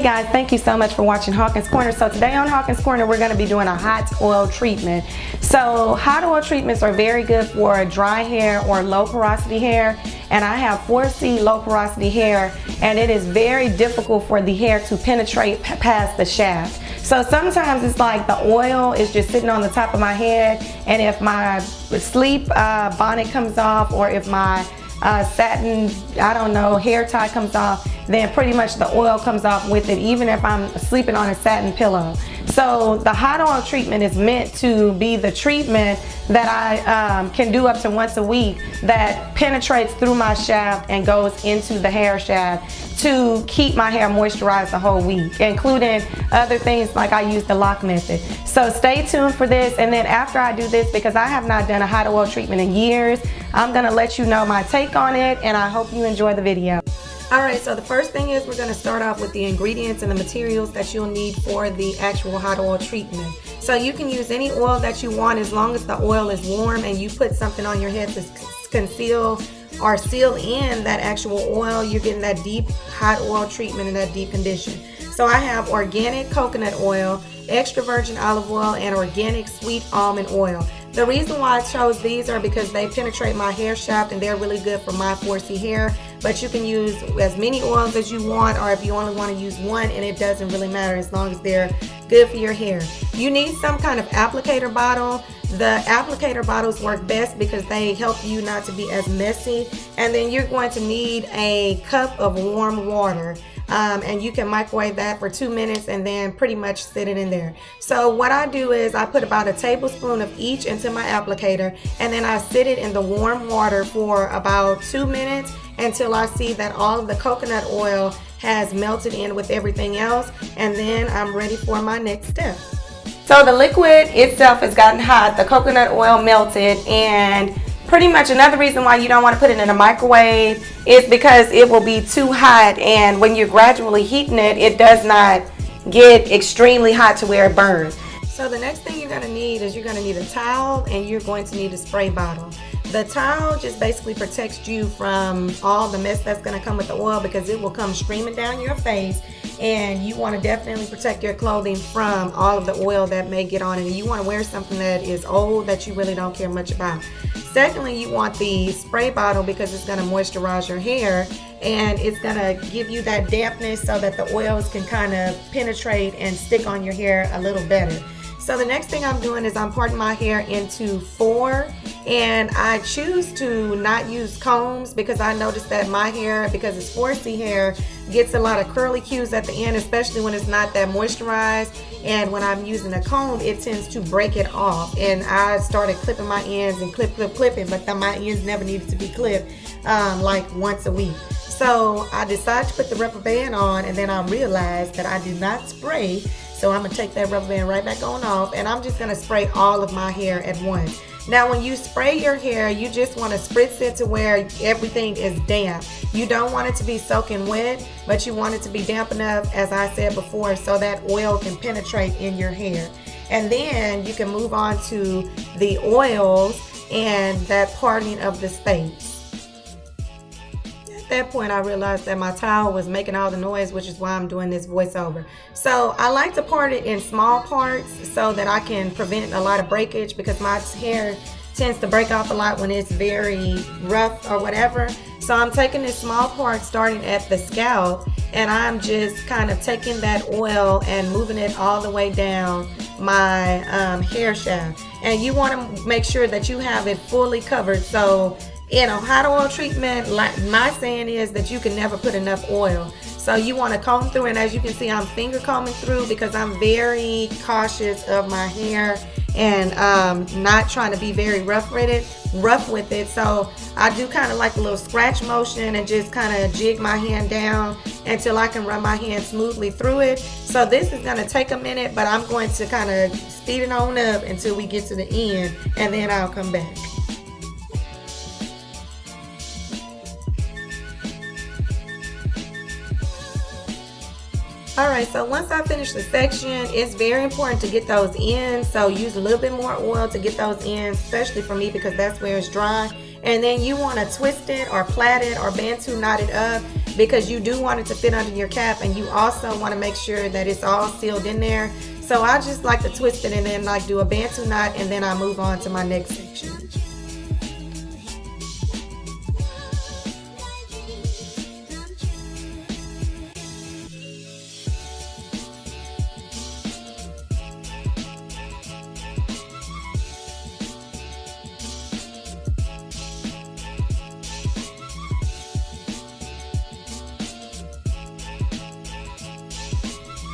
Hey guys, thank you so much for watching Hawkins Corner. So today on Hawkins Corner, we're going to be doing a hot oil treatment. So hot oil treatments are very good for dry hair or low porosity hair. And I have 4C low porosity hair, and it is very difficult for the hair to penetrate past the shaft. So sometimes it's like the oil is just sitting on the top of my head, and if my sleep bonnet comes off, or if my satin, I don't know, hair tie comes off, then pretty much the oil comes off with it, even if I'm sleeping on a satin pillow. So the hot oil treatment is meant to be the treatment that I can do up to once a week that penetrates through my shaft and goes into the hair shaft to keep my hair moisturized the whole week, including other things like I use the lock method. So stay tuned for this, and then after I do this, because I have not done a hot oil treatment in years, I'm gonna let you know my take on it, and I hope you enjoy the video. Alright, so the first thing is we're going to start off with the ingredients and the materials that you'll need for the actual hot oil treatment. So you can use any oil that you want as long as the oil is warm and you put something on your head to conceal or seal in that actual oil. You're getting that deep hot oil treatment and that deep condition. So I have organic coconut oil, extra virgin olive oil, and organic sweet almond oil. The reason why I chose these are because they penetrate my hair shaft and they're really good for my 4C hair. But you can use as many oils as you want, or if you only want to use one, and it doesn't really matter as long as they're good for your hair. You need some kind of applicator bottle. The applicator bottles work best because they help you not to be as messy. And then you're going to need a cup of warm water. And you can microwave that for 2 minutes and then pretty much sit it in there. So what I do is I put about a tablespoon of each into my applicator, and then I sit it in the warm water for about 2 minutes until I see that all of the coconut oil has melted in with everything else, and then I'm ready for my next step. So the liquid itself has gotten hot, the coconut oil melted, and pretty much another reason why you don't want to put it in a microwave is because it will be too hot, and when you're gradually heating it, it does not get extremely hot to where it burns. So the next thing you're going to need is you're going to need a towel, and you're going to need a spray bottle. The towel just basically protects you from all the mess that's going to come with the oil, because it will come streaming down your face, and you want to definitely protect your clothing from all of the oil that may get on it. And you want to wear something that is old that you really don't care much about. Secondly, you want the spray bottle because it's going to moisturize your hair, and it's going to give you that dampness so that the oils can kind of penetrate and stick on your hair a little better. So the next thing I'm doing is I'm parting my hair into 4, and I choose to not use combs because I noticed that my hair, because it's 4C hair, gets a lot of curly cues at the end, especially when it's not that moisturized. And when I'm using a comb, it tends to break it off. And I started clipping my ends and clipping, but then my ends never needed to be clipped like once a week. So I decided to put the rubber band on, and then I realized that I did not spray. So I'm going to take that rubber band right back on off, and I'm just going to spray all of my hair at once. Now when you spray your hair, you just want to spritz it to where everything is damp. You don't want it to be soaking wet, but you want it to be damp enough, as I said before, so that oil can penetrate in your hair. And then you can move on to the oils and that parting of the space. At that point, I realized that my towel was making all the noise, which is why I'm doing this voiceover. So I like to part it in small parts so that I can prevent a lot of breakage, because my hair tends to break off a lot when it's very rough or whatever. So I'm taking this small part starting at the scalp, and I'm just kind of taking that oil and moving it all the way down my hair shaft. And you want to make sure that you have it fully covered. So in a hot oil treatment, like my saying is that you can never put enough oil. So you want to comb through, and as you can see, I'm finger combing through because I'm very cautious of my hair and not trying to be very rough with it. So I do kind of like a little scratch motion and just kind of jig my hand down until I can run my hand smoothly through it. So this is going to take a minute, but I'm going to kind of speed it on up until we get to the end, and then I'll come back. Alright, so once I finish the section, it's very important to get those ends. So use a little bit more oil to get those ends, especially for me because that's where it's dry. And then you want to twist it or plait it or bantu knot it up because you do want it to fit under your cap, and you also want to make sure that it's all sealed in there. So I just like to twist it and then like do a bantu knot, and then I move on to my next section.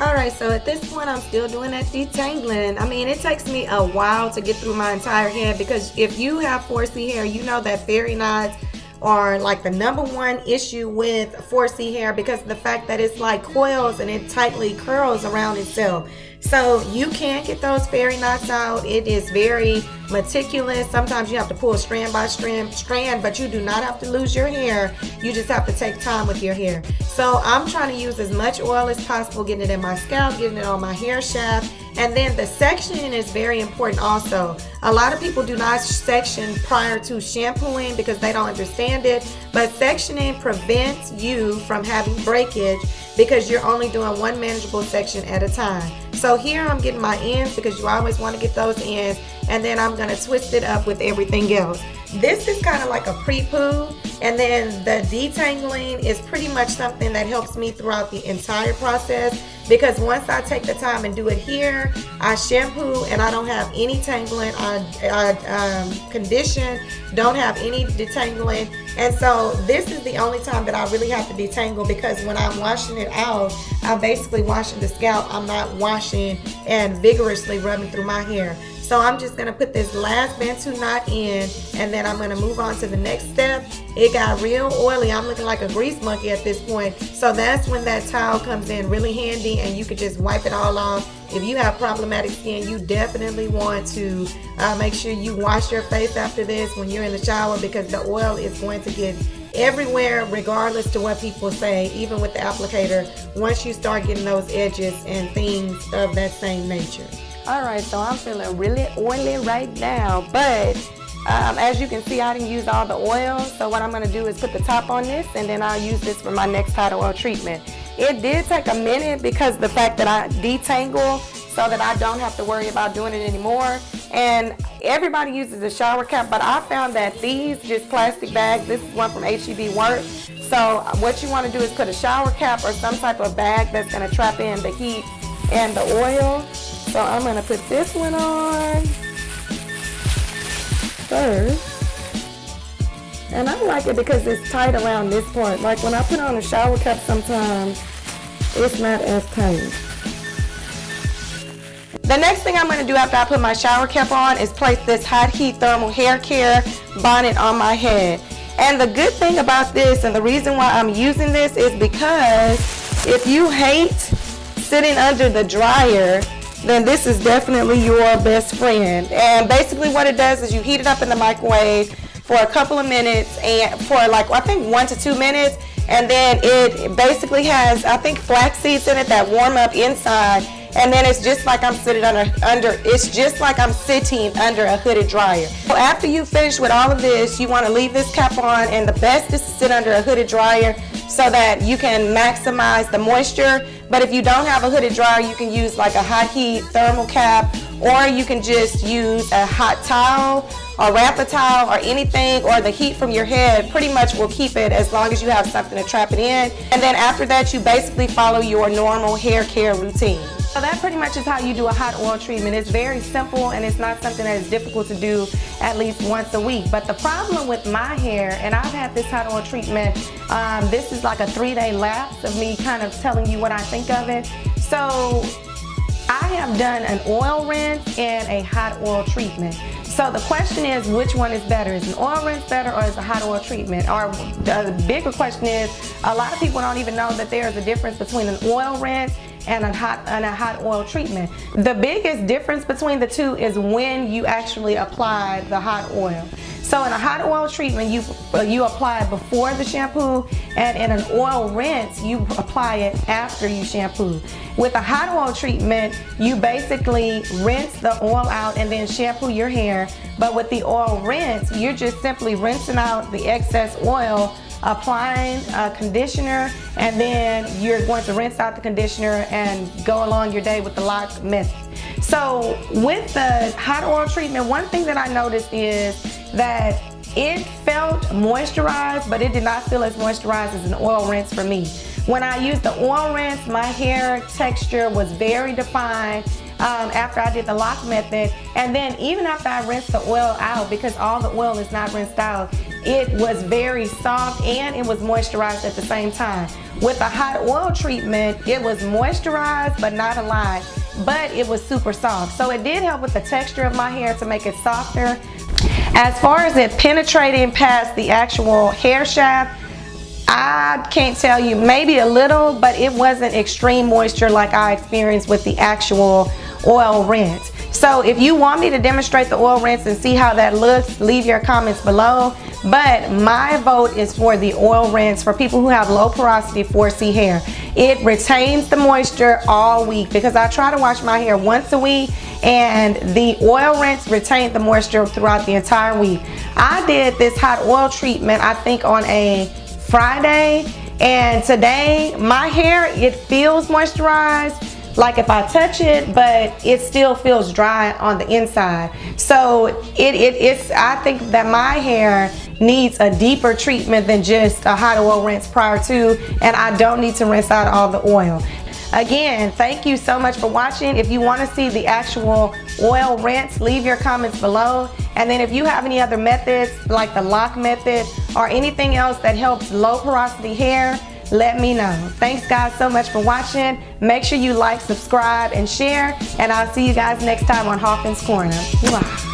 Alright, so at this point I'm still doing that detangling. I mean, it takes me a while to get through my entire head, because if you have 4C hair, you know that fairy knots are like the #1 issue with 4C hair, because of the fact that it's like coils and it tightly curls around itself. So you can't get those fairy knots out. It is very meticulous. Sometimes you have to pull strand by strand, but you do not have to lose your hair. You just have to take time with your hair. So I'm trying to use as much oil as possible, getting it in my scalp, getting it on my hair shaft. And then the sectioning is very important also. A lot of people do not section prior to shampooing because they don't understand it, but sectioning prevents you from having breakage because you're only doing one manageable section at a time. So here I'm getting my ends, because you always want to get those ends, and then I'm going to twist it up with everything else. This is kind of like a pre-poo, and then the detangling is pretty much something that helps me throughout the entire process, because once I take the time and do it here, I shampoo and I don't have any tangling. I condition, don't have any detangling. And so this is the only time that I really have to detangle, because when I'm washing it out, I'm basically washing the scalp. I'm not washing and vigorously rubbing through my hair. So I'm just gonna put this last bantu knot in, and then I'm gonna move on to the next step. It got real oily. I'm looking like a grease monkey at this point. So that's when that towel comes in really handy, and you could just wipe it all off. If you have problematic skin, you definitely want to make sure you wash your face after this when you're in the shower, because the oil is going to get everywhere regardless to what people say, even with the applicator, once you start getting those edges and things of that same nature. Alright, so I'm feeling really oily right now, but as you can see, I didn't use all the oil. So what I'm going to do is put the top on this, and then I'll use this for my next hot oil treatment. It did take a minute because of the fact that I detangle, so that I don't have to worry about doing it anymore. And everybody uses a shower cap, but I found that these just plastic bags, this is one from HEB, work. So what you want to do is put a shower cap or some type of bag that's going to trap in the heat and the oil. So I'm going to put this one on first. And I like it because it's tight around this part. Like when I put on a shower cap sometimes, it's not as tight. The next thing I'm going to do after I put my shower cap on is place this hot heat thermal hair care bonnet on my head. And the good thing about this, and the reason why I'm using this, is because if you hate sitting under the dryer, then this is definitely your best friend. And basically what it does is you heat it up in the microwave for a couple of minutes, and for like, I think 1 to 2 minutes, and then it basically has, I think, flax seeds in it that warm up inside, and then it's just like I'm sitting it's just like I'm sitting under a hooded dryer. So after you finish with all of this, you want to leave this cap on, and the best is to sit under a hooded dryer so that you can maximize the moisture. But if you don't have a hooded dryer, you can use like a hot heat thermal cap, or you can just use a hot towel or wrap a towel or anything, or the heat from your head pretty much will keep it as long as you have something to trap it in. And then after that, you basically follow your normal hair care routine. So that pretty much is how you do a hot oil treatment. It's very simple, and it's not something that is difficult to do at least once a week. But the problem with my hair, and I've had this hot oil treatment, this is like a 3-day lapse of me kind of telling you what I think of it. So I have done an oil rinse and a hot oil treatment. So the question is, which one is better? Is an oil rinse better, or is a hot oil treatment? Or the bigger question is, a lot of people don't even know that there is a difference between an oil rinse and a hot oil treatment. The biggest difference between the two is when you actually apply the hot oil. So in a hot oil treatment, you apply it before the shampoo, and in an oil rinse, you apply it after you shampoo. With a hot oil treatment, you basically rinse the oil out and then shampoo your hair. But with the oil rinse, you're just simply rinsing out the excess oil applying a conditioner, and then you're going to rinse out the conditioner and go along your day with the lock method. So with the hot oil treatment, one thing that I noticed is that it felt moisturized, but it did not feel as moisturized as an oil rinse for me. When I used the oil rinse, my hair texture was very defined after I did the lock method. And then even after I rinsed the oil out, because all the oil is not rinsed out, it was very soft and it was moisturized at the same time. With the hot oil treatment, it was moisturized, but not a lot, but it was super soft. So it did help with the texture of my hair to make it softer. As far as it penetrating past the actual hair shaft, I can't tell you, maybe a little, but it wasn't extreme moisture like I experienced with the actual oil rinse. So if you want me to demonstrate the oil rinse and see how that looks, leave your comments below. But my vote is for the oil rinse for people who have low porosity 4C hair. It retains the moisture all week, because I try to wash my hair once a week and the oil rinse retained the moisture throughout the entire week. I did this hot oil treatment, I think on a Friday, and today my hair, it feels moisturized like if I touch it, but it still feels dry on the inside. So it's I think that my hair needs a deeper treatment than just a hot oil rinse prior to, and I don't need to rinse out all the oil. Again, thank you so much for watching. If you want to see the actual oil rinse, leave your comments below. And then if you have any other methods like the lock method or anything else that helps low porosity hair, let me know. Thanks guys so much for watching. Make sure you like, subscribe, and share. And I'll see you guys next time on Hawkins Corner. Mwah.